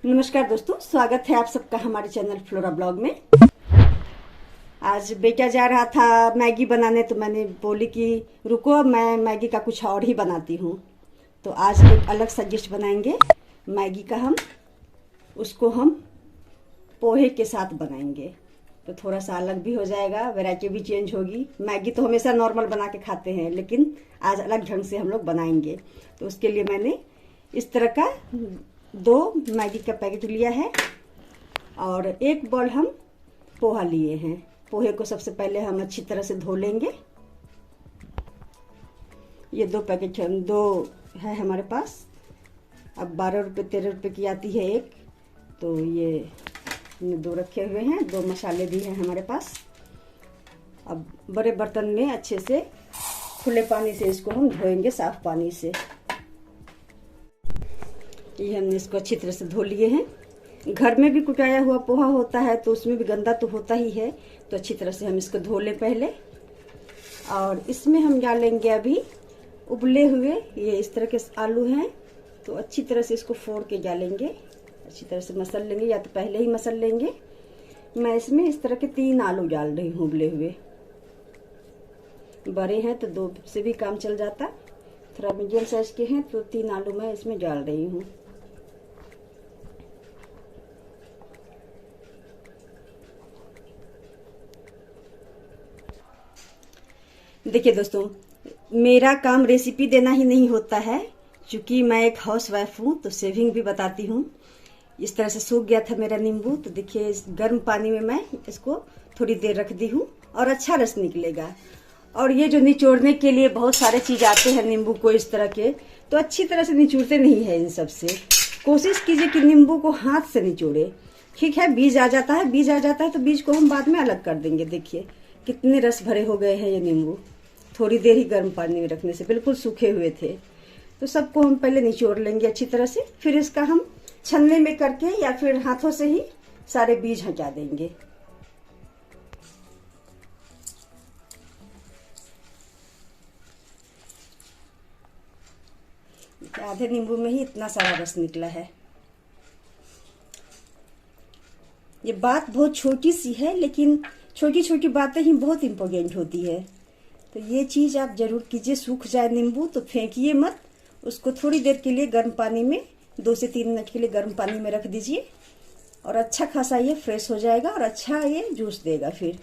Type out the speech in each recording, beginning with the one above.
नमस्कार दोस्तों, स्वागत है आप सबका हमारे चैनल फ्लोरा ब्लॉग में। आज बेटा जा रहा था मैगी बनाने, तो मैंने बोली कि रुको, मैं मैगी का कुछ और ही बनाती हूँ। तो आज एक अलग सा डिश बनाएंगे मैगी का। उसको हम पोहे के साथ बनाएंगे, तो थोड़ा सा अलग भी हो जाएगा, वैरायटी भी चेंज होगी। मैगी तो हमेशा नॉर्मल बना के खाते हैं, लेकिन आज अलग ढंग से हम लोग बनाएंगे। तो उसके लिए मैंने इस तरह का 2 मैगी का पैकेट लिया है और 1 बॉल हम पोहा लिए हैं। पोहे को सबसे पहले हम अच्छी तरह से धो लेंगे। ये 2 पैकेट 2 है हमारे पास। अब 12 रुपये 13 रुपये की आती है एक, तो ये 2 रखे हुए हैं। 2 मसाले भी हैं हमारे पास। अब बड़े बर्तन में अच्छे से खुले पानी से इसको हम धोएंगे, साफ पानी से। ये हमने इसको अच्छी तरह से धो लिए हैं। घर में भी कुटाया हुआ पोहा होता है तो उसमें भी गंदा तो होता ही है, तो अच्छी तरह से हम इसको धो लें पहले। और इसमें हम डालेंगे अभी उबले हुए ये इस तरह के आलू हैं, तो अच्छी तरह से इसको फोड़ के डालेंगे। अच्छी तरह से मसल लेंगे, या तो पहले ही मसल लेंगे। मैं इसमें इस तरह के 3 आलू डाल रही हूँ उबले हुए। बड़े हैं तो 2 से भी काम चल जाता, थोड़ा मीडियम साइज के हैं तो 3 आलू मैं इसमें डाल रही हूँ। देखिए दोस्तों, मेरा काम रेसिपी देना ही नहीं होता है, क्योंकि मैं एक हाउसवाइफ हूँ, तो सेविंग भी बताती हूँ। इस तरह से सूख गया था मेरा नींबू, तो देखिए इस गर्म पानी में मैं इसको थोड़ी देर रख दी हूँ और अच्छा रस निकलेगा। और ये जो निचोड़ने के लिए बहुत सारे चीज आते हैं नींबू को इस तरह के, तो अच्छी तरह से निचोड़ते नहीं है। इन सब से कोशिश कीजिए कि नींबू को हाथ से निचोड़े। ठीक है, बीज आ जाता है, बीज आ जाता है तो बीज को हम बाद में अलग कर देंगे। देखिए कितने रस भरे हो गए हैं ये नींबू। थोड़ी देर ही गर्म पानी में रखने से बिल्कुल सूखे हुए थे। तो सबको हम पहले निचोड़ लेंगे अच्छी तरह से, फिर इसका हम छन्ने में करके या फिर हाथों से ही सारे बीज हटा देंगे। आधे नींबू में ही इतना सारा रस निकला है। ये बात बहुत छोटी सी है, लेकिन छोटी छोटी बातें ही बहुत इंपॉर्टेंट होती है। तो ये चीज आप जरूर कीजिए। सूख जाए नींबू तो फेंकिए मत, उसको थोड़ी देर के लिए गर्म पानी में 2 से 3 मिनट के लिए गर्म पानी में रख दीजिए, और अच्छा खासा ये फ्रेश हो जाएगा और अच्छा ये जूस देगा। फिर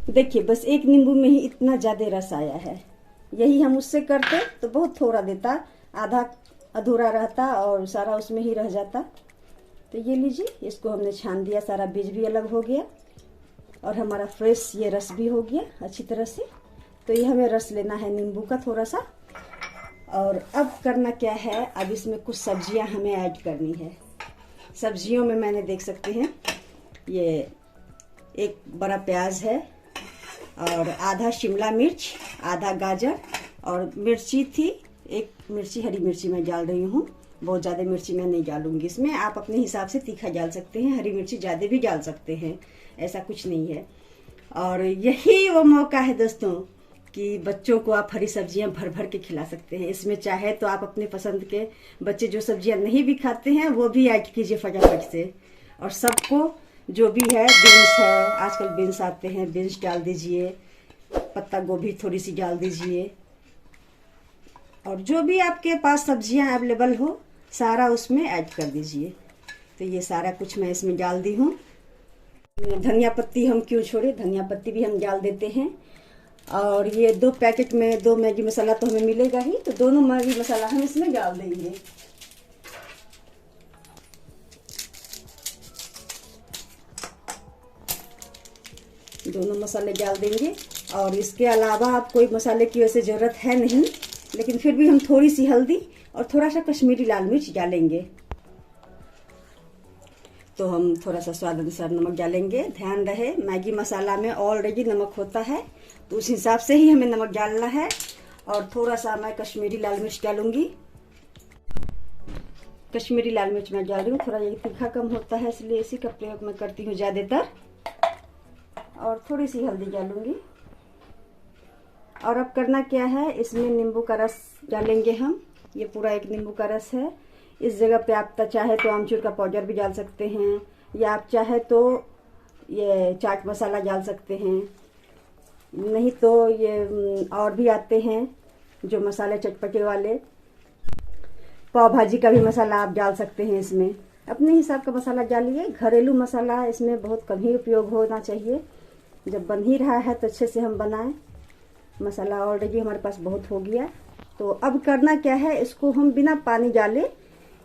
देखिए बस 1 नींबू में ही इतना ज्यादा रस आया है। यही हम उससे करते तो बहुत थोड़ा देता, आधा अधूरा रहता और सारा उसमें ही रह जाता। तो ये लीजिए, इसको हमने छान दिया, सारा बीज भी अलग हो गया और हमारा फ्रेश ये रस भी हो गया अच्छी तरह से। तो ये हमें रस लेना है नींबू का थोड़ा सा। और अब करना क्या है, अब इसमें कुछ सब्जियां हमें ऐड करनी है। सब्जियों में मैंने देख सकते हैं ये 1 बड़ा प्याज है और आधा शिमला मिर्च, आधा गाजर और मिर्ची थी 1 मिर्ची, हरी मिर्ची मैं डाल रही हूँ। बहुत ज़्यादा मिर्ची मैं नहीं डालूंगी इसमें, आप अपने हिसाब से तीखा डाल सकते हैं, हरी मिर्ची ज़्यादा भी डाल सकते हैं, ऐसा कुछ नहीं है। और यही वो मौका है दोस्तों कि बच्चों को आप हरी सब्जियां भर भर के खिला सकते हैं। इसमें चाहे तो आप अपने पसंद के, बच्चे जो सब्जियां नहीं भी खाते हैं वो भी ऐड कीजिए फटाफट से। और सबको जो भी है, बीन्स है, आजकल बीन्स आते हैं, बीन्स डाल दीजिए, पत्ता गोभी थोड़ी सी डाल दीजिए, और जो भी आपके पास सब्जियां अवेलेबल हो सारा उसमें ऐड कर दीजिए। तो ये सारा कुछ मैं इसमें डाल दी हूँ। धनिया पत्ती हम क्यों छोड़े, धनिया पत्ती भी हम डाल देते हैं। और ये 2 पैकेट में 2 मैगी मसाला तो हमें मिलेगा ही, तो दोनों मैगी मसाला हम इसमें डाल देंगे। दोनों मसाले डाल देंगे। और इसके अलावा आप कोई मसाले की वैसे जरूरत है नहीं, लेकिन फिर भी हम थोड़ी सी हल्दी और थोड़ा सा कश्मीरी लाल मिर्च डालेंगे। तो हम थोड़ा सा स्वाद अनुसार नमक डालेंगे। ध्यान रहे मैगी मसाला में ऑलरेडी नमक होता है, तो उस हिसाब से ही हमें नमक डालना है। और थोड़ा सा मैं कश्मीरी लाल मिर्च डालूंगी। कश्मीरी लाल मिर्च मैं डाल रही हूँ, थोड़ा ये तीखा कम होता है इसलिए इसी का प्रयोग मैं करती हूँ ज़्यादातर। और थोड़ी सी हल्दी डालूंगी। और अब करना क्या है, इसमें नींबू का रस डालेंगे हम। ये पूरा 1 नींबू का रस है, इस जगह पे आप चाहे तो आमचूर का पाउडर भी डाल सकते हैं, या आप चाहे तो ये चाट मसाला डाल सकते हैं, नहीं तो ये और भी आते हैं जो मसाले चटपटे वाले। पाव भाजी का भी मसाला आप डाल सकते हैं इसमें, अपने हिसाब का मसाला डालिए। घरेलू मसाला इसमें बहुत कम ही उपयोग होना चाहिए। जब बन ही रहा है तो अच्छे से हम बनाएं। मसाला ऑलरेडी हमारे पास बहुत हो गया। तो अब करना क्या है, इसको हम बिना पानी डाले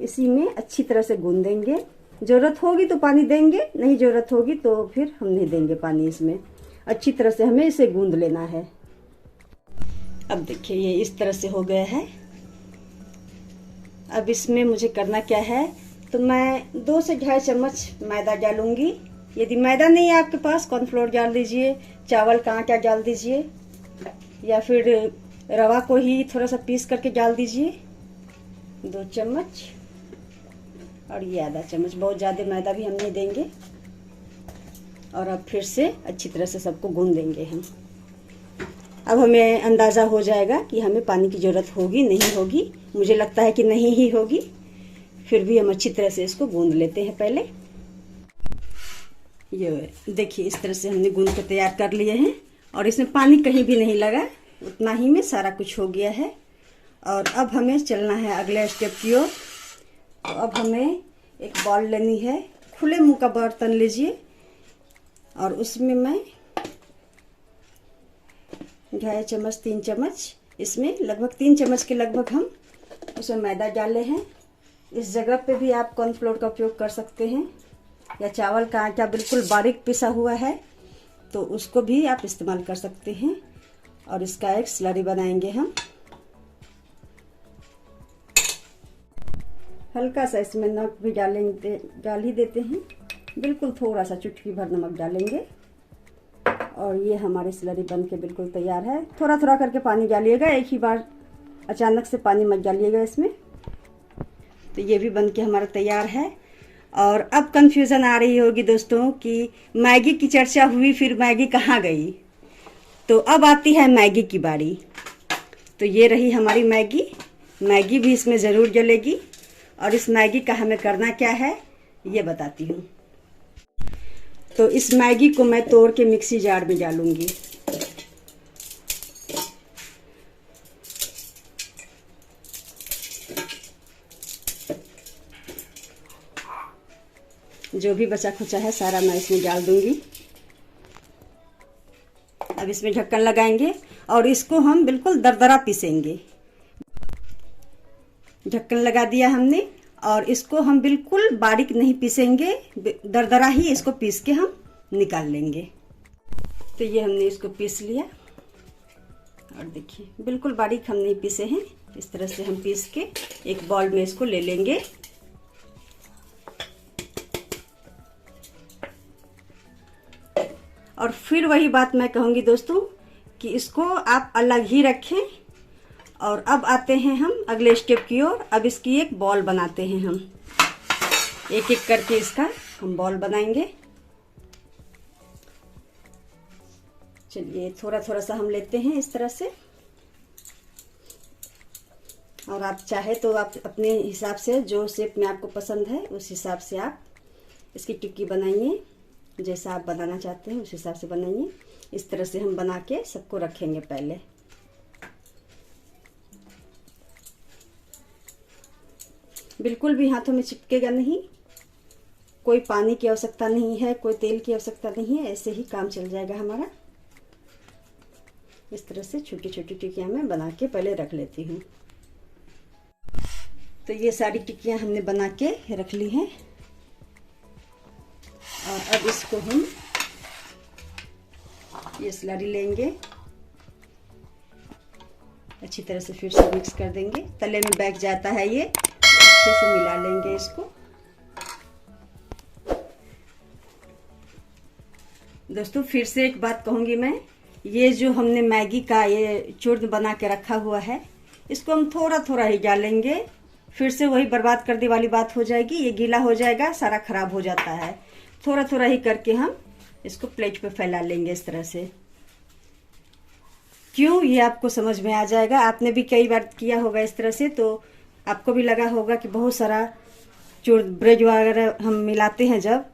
इसी में अच्छी तरह से गूंद देंगे। ज़रूरत होगी तो पानी देंगे, नहीं ज़रूरत होगी तो फिर हम नहीं देंगे पानी। इसमें अच्छी तरह से हमें इसे गूंद लेना है। अब देखिए ये इस तरह से हो गया है। अब इसमें मुझे करना क्या है, तो मैं 2 से 2.5 चम्मच मैदा डालूंगी। यदि मैदा नहीं है आपके पास, कॉर्नफ्लोर डाल दीजिए, चावल का आटा डाल दीजिए, या फिर रवा को ही थोड़ा सा पीस करके डाल दीजिए। 2 चम्मच और ये आधा चम्मच, बहुत ज़्यादा मैदा भी हम नहीं देंगे। और अब फिर से अच्छी तरह से सबको गूंद देंगे हम। अब हमें अंदाज़ा हो जाएगा कि हमें पानी की ज़रूरत होगी नहीं होगी। मुझे लगता है कि नहीं ही होगी, फिर भी हम अच्छी तरह से इसको गूंद लेते हैं। पहले ये देखिए इस तरह से हमने गूंद के तैयार कर लिए हैं, और इसमें पानी कहीं भी नहीं लगा, उतना ही में सारा कुछ हो गया है। और अब हमें चलना है अगले स्टेप की ओर। तो अब हमें एक बॉल लेनी है, खुले मुंह का बर्तन लीजिए, और उसमें मैं 2.5 चम्मच 3 चम्मच, इसमें लगभग 3 चम्मच के लगभग हम उसमें मैदा डाले हैं। इस जगह पे भी आप कॉर्नफ्लोर का उपयोग कर सकते हैं, या चावल का आटा बिल्कुल बारीक पिसा हुआ है तो उसको भी आप इस्तेमाल कर सकते हैं। और इसका एक स्लरी बनाएंगे हम। हल्का सा इसमें नमक भी डाल ही देते हैं, बिल्कुल थोड़ा सा चुटकी भर नमक डालेंगे। और ये हमारी स्लरी बन के बिल्कुल तैयार है। थोड़ा थोड़ा करके पानी डालिएगा, एक ही बार अचानक से पानी मत डालिएगा इसमें। तो ये भी बन के हमारा तैयार है। और अब कंफ्यूजन आ रही होगी दोस्तों कि मैगी की चर्चा हुई, फिर मैगी कहाँ गई। तो अब आती है मैगी की बारी। तो ये रही हमारी मैगी। मैगी भी इसमें ज़रूर डलेगी, और इस मैगी का हमें करना क्या है ये बताती हूँ। तो इस मैगी को मैं तोड़ के मिक्सी जार में डालूंगी। जो भी बचा खुचा है सारा मैं इसमें डाल दूंगी। अब इसमें ढक्कन लगाएंगे और इसको हम बिल्कुल दरदरा पीसेंगे। ढक्कन लगा दिया हमने, और इसको हम बिल्कुल बारीक नहीं पीसेंगे, दरदरा ही इसको पीस के हम निकाल लेंगे। तो ये हमने इसको पीस लिया, और देखिए बिल्कुल बारीक हम नहीं पीसे हैं। इस तरह से हम पीस के एक बाउल में इसको ले लेंगे। और फिर वही बात मैं कहूँगी दोस्तों कि इसको आप अलग ही रखें। और अब आते हैं हम अगले स्टेप की ओर। अब इसकी एक बॉल बनाते हैं हम, एक एक करके इसका हम बॉल बनाएंगे। चलिए थोड़ा थोड़ा सा हम लेते हैं इस तरह से, और आप चाहे तो आप अपने हिसाब से जो शेप में आपको पसंद है उस हिसाब से आप इसकी टिक्की बनाइए। जैसा आप बनाना चाहते हैं उस हिसाब से बनाइए। इस तरह से हम बना के सबको रखेंगे पहले। बिल्कुल भी हाथों में चिपकेगा नहीं, कोई पानी की आवश्यकता नहीं है, कोई तेल की आवश्यकता नहीं है, ऐसे ही काम चल जाएगा हमारा। इस तरह से छोटी छोटी टिक्कियां मैं बना के पहले रख लेती हूँ। तो ये सारी टिक्कियां हमने बना के रख ली हैं, और अब इसको हम ये स्लरी लेंगे, अच्छी तरह से फिर से मिक्स कर देंगे। तले में बैठ जाता है ये, अच्छे से मिला लेंगे इसको। दोस्तों फिर से एक बात कहूंगी मैं, ये जो हमने मैगी का ये चूर्ण बना के रखा हुआ है, इसको हम थोड़ा थोड़ा ही डालेंगे। फिर से वही बर्बाद कर दे वाली बात हो जाएगी, ये गीला हो जाएगा, सारा खराब हो जाता है। थोड़ा थोड़ा ही करके हम इसको प्लेट पे फैला लेंगे इस तरह से। क्यों, ये आपको समझ में आ जाएगा। आपने भी कई बार किया होगा इस तरह से, तो आपको भी लगा होगा कि बहुत सारा चूर्ण ब्रेड वगैरह हम मिलाते हैं जब,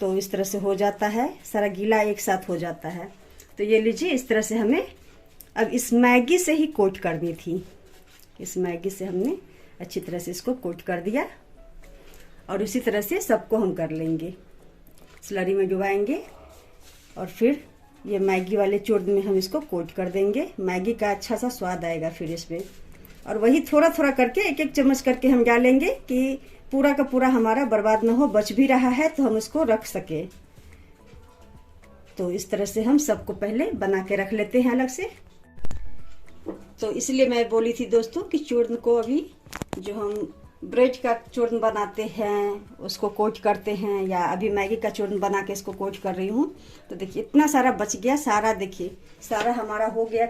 तो इस तरह से हो जाता है, सारा गीला एक साथ हो जाता है। तो ये लीजिए, इस तरह से हमें अब इस मैगी से ही कोट करनी थी। इस मैगी से हमने अच्छी तरह से इसको कोट कर दिया और इसी तरह से सबको हम कर लेंगे। स्लरी में डुबाएंगे और फिर ये मैगी वाले चूर्ण में हम इसको कोट कर देंगे। मैगी का अच्छा सा स्वाद आएगा फिर इसमें। और वही थोड़ा थोड़ा करके एक एक चम्मच करके हम डालेंगे कि पूरा का पूरा हमारा बर्बाद ना हो, बच भी रहा है तो हम उसको रख सके। तो इस तरह से हम सबको पहले बना के रख लेते हैं अलग से। तो इसलिए मैं बोली थी दोस्तों कि चूर्ण को अभी जो हम ब्रेड का चूर्ण बनाते हैं उसको कोट करते हैं, या अभी मैगी का चूर्ण बना के इसको कोट कर रही हूँ। तो देखिए इतना सारा बच गया, सारा देखिए सारा हमारा हो गया,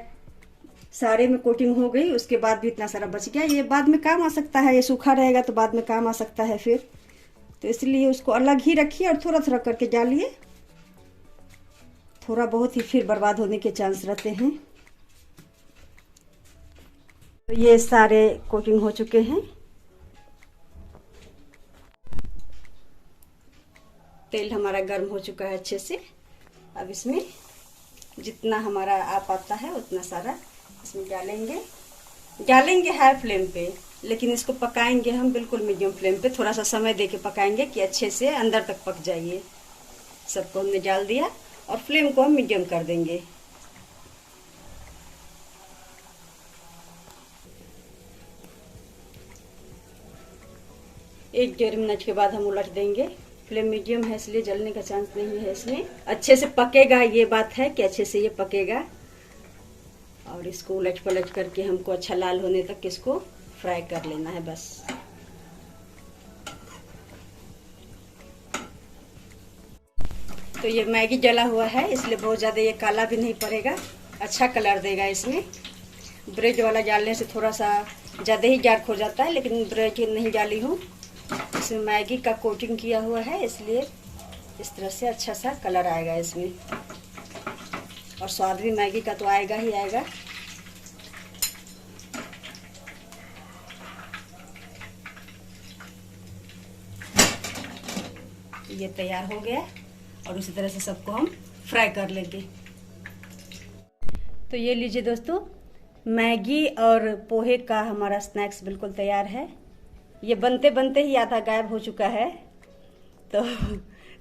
सारे में कोटिंग हो गई, उसके बाद भी इतना सारा बच गया। ये बाद में काम आ सकता है, ये सूखा रहेगा तो बाद में काम आ सकता है फिर। तो इसलिए उसको अलग ही रखिए और थोड़ा थोड़ा करके डालिए, थोड़ा बहुत ही फिर बर्बाद होने के चांस रहते हैं। तो ये सारे कोटिंग हो चुके हैं। तेल हमारा गर्म हो चुका है अच्छे से। अब इसमें जितना हमारा आ पाता है उतना सारा इसमें डालेंगे हाई फ्लेम पे, लेकिन इसको पकाएंगे हम बिल्कुल मीडियम फ्लेम पे। थोड़ा सा समय देके पकाएंगे कि अच्छे से अंदर तक पक जाइए। सबको हमने डाल दिया और फ्लेम को हम मीडियम कर देंगे। एक 1.5 मिनट के बाद हम उलट देंगे। फ्लेम मीडियम है इसलिए जलने का चांस नहीं है इसमें। अच्छे से पकेगा, ये बात है कि अच्छे से ये पकेगा। और इसको उलट पलट करके हमको अच्छा लाल होने तक इसको फ्राई कर लेना है बस। तो ये मैगी जला हुआ है इसलिए बहुत ज़्यादा ये काला भी नहीं पड़ेगा, अच्छा कलर देगा इसमें। ब्रेड वाला डालने से थोड़ा सा ज़्यादा ही डार्क हो जाता है, लेकिन ब्रेड नहीं डाली हूँ, इसमें मैगी का कोटिंग किया हुआ है इसलिए इस तरह से अच्छा सा कलर आएगा इसमें। और स्वाद भी मैगी का तो आएगा ही आएगा। ये तैयार हो गया और उसी तरह से सबको हम फ्राई कर लेंगे। तो ये लीजिए दोस्तों, मैगी और पोहे का हमारा स्नैक्स बिल्कुल तैयार है। ये बनते बनते ही आधा गायब हो चुका है, तो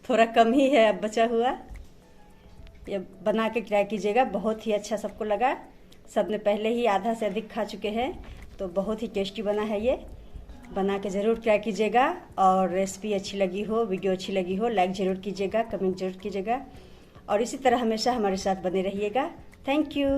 थोड़ा कम ही है अब बचा हुआ। ये बना के ट्राई कीजिएगा, बहुत ही अच्छा सबको लगा। सबने पहले ही आधा से अधिक खा चुके हैं, तो बहुत ही टेस्टी बना है ये। बना के ज़रूर ट्राई कीजिएगा। और रेसिपी अच्छी लगी हो, वीडियो अच्छी लगी हो, लाइक ज़रूर कीजिएगा, कमेंट ज़रूर कीजिएगा और इसी तरह हमेशा हमारे साथ बने रहिएगा। Thank you.